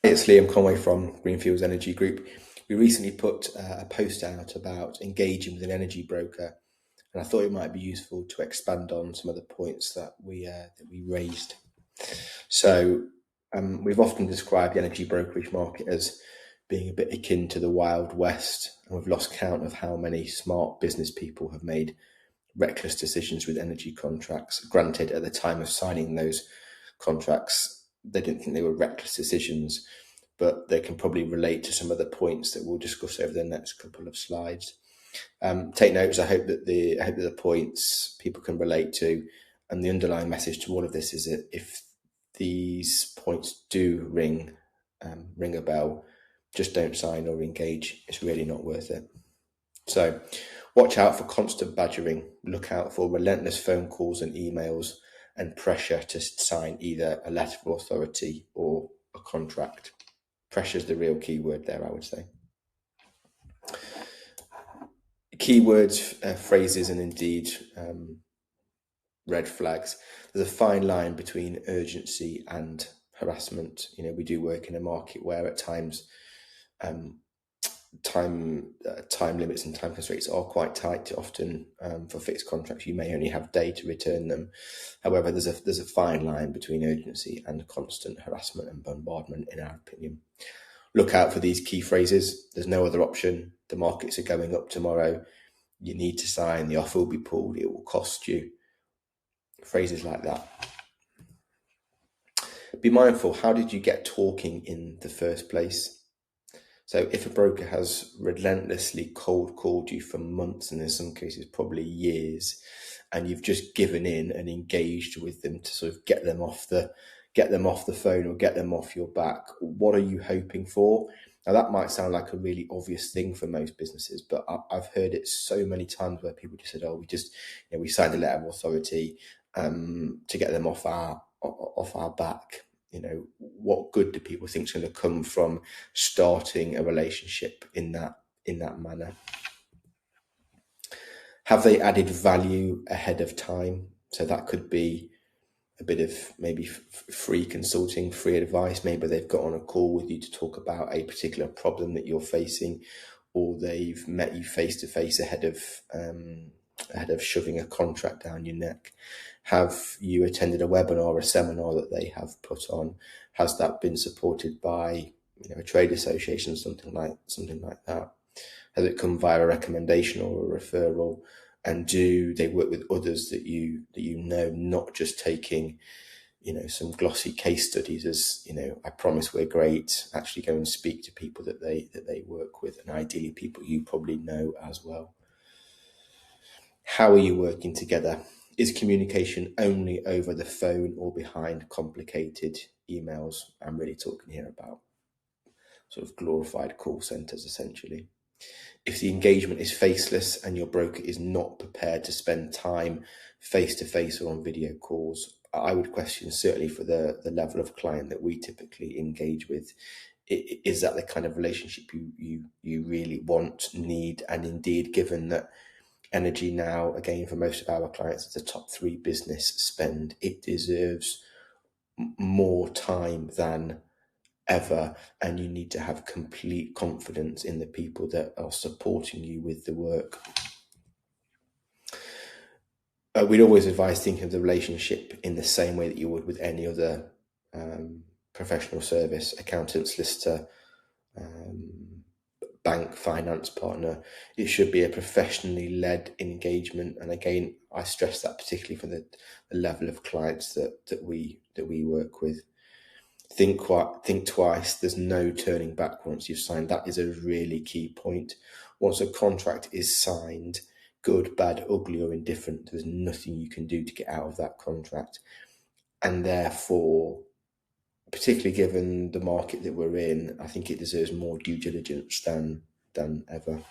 It's Liam Conway from Greenfields Energy Group. We recently put a post out about engaging with an energy broker, and I thought it might be useful to expand on some of the points that we raised. So we've often described the energy brokerage market as being a bit akin to the Wild West, and we've lost count of how many smart business people have made reckless decisions with energy contracts. Granted, at the time of signing those contracts, they didn't think they were reckless decisions, but they can probably relate to some of the points that we'll discuss over the next couple of slides. Take notes. I hope that the points people can relate to, and the underlying message to all of this is that if these points do ring a bell, just don't sign or engage. It's really not worth it. So watch out for constant badgering. Look out for relentless phone calls and emails and pressure to sign either a letter of authority or a contract. Pressure is the real key word there, I would say. Keywords, phrases, and indeed red flags. There's a fine line between urgency and harassment. We do work in a market where at times time limits and time constraints are quite tight. Often for fixed contracts, you may only have a day to return them. However, there's a fine line between urgency and constant harassment and bombardment, in our opinion. Look out for these key phrases. There's no other option. The markets are going up tomorrow. You need to sign. The offer will be pulled. It will cost you. Phrases like that. Be mindful. How did you get talking in the first place? So if a broker has relentlessly cold called you for months, and in some cases probably years, and you've just given in and engaged with them to sort of get them off the phone or get them off your back, what are you hoping for? Now that might sound like a really obvious thing for most businesses, but I've heard it so many times where people just said, "Oh, we signed a letter of authority to get them off our back." What good do people think is going to come from starting a relationship in that manner? Have they added value ahead of time? So that could be a bit of maybe free consulting, free advice. Maybe they've got on a call with you to talk about a particular problem that you're facing, or they've met you face to face ahead of shoving a contract down your neck. Have you attended a webinar or a seminar that they have put on? Has that been supported by a trade association, something like that? Has it come via a recommendation or a referral? And do they work with others that you know, not just taking some glossy case studies as I promise we're great? Actually go and speak to people that they work with, and ideally people you probably know as well. How are you working together? Is communication only over the phone or behind complicated emails? I'm really talking here about sort of glorified call centers, essentially. If the engagement is faceless and your broker is not prepared to spend time face-to-face or on video calls, I would question, certainly for the level of client that we typically engage with, is that the kind of relationship you really want, need, and indeed, given that energy now, again, for most of our clients, it's a top 3 business spend. It deserves more time than ever, and you need to have complete confidence in the people that are supporting you with the work. We'd always advise thinking of the relationship in the same way that you would with any other professional service: accountant, solicitor, bank, finance partner. It should be a professionally led engagement, and again, I stress that particularly for the level of clients that we work with. Think twice. There's no turning back once you've signed. That is a really key point. Once a contract is signed, good, bad, ugly, or indifferent, there's nothing you can do to get out of that contract. And therefore, particularly given the market that we're in, I think it deserves more due diligence than ever.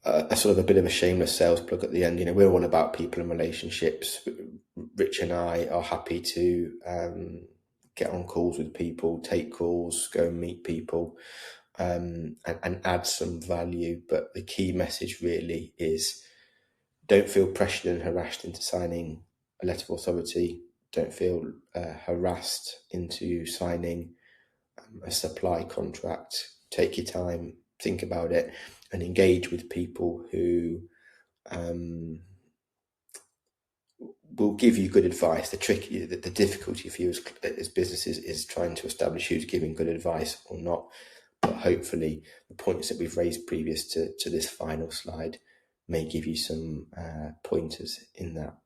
A sort of a bit of a shameless sales plug at the end. We're all about people and relationships. Rich and I are happy to get on calls with people, take calls, go and meet people, and add some value. But the key message really is, don't feel pressured and harassed into signing a letter of authority. Don't feel harassed into signing a supply contract. Take your time, think about it, and engage with people who will give you good advice. The difficulty for you as businesses is trying to establish who's giving good advice or not. But hopefully the points that we've raised previous to this final slide may give you some pointers in that.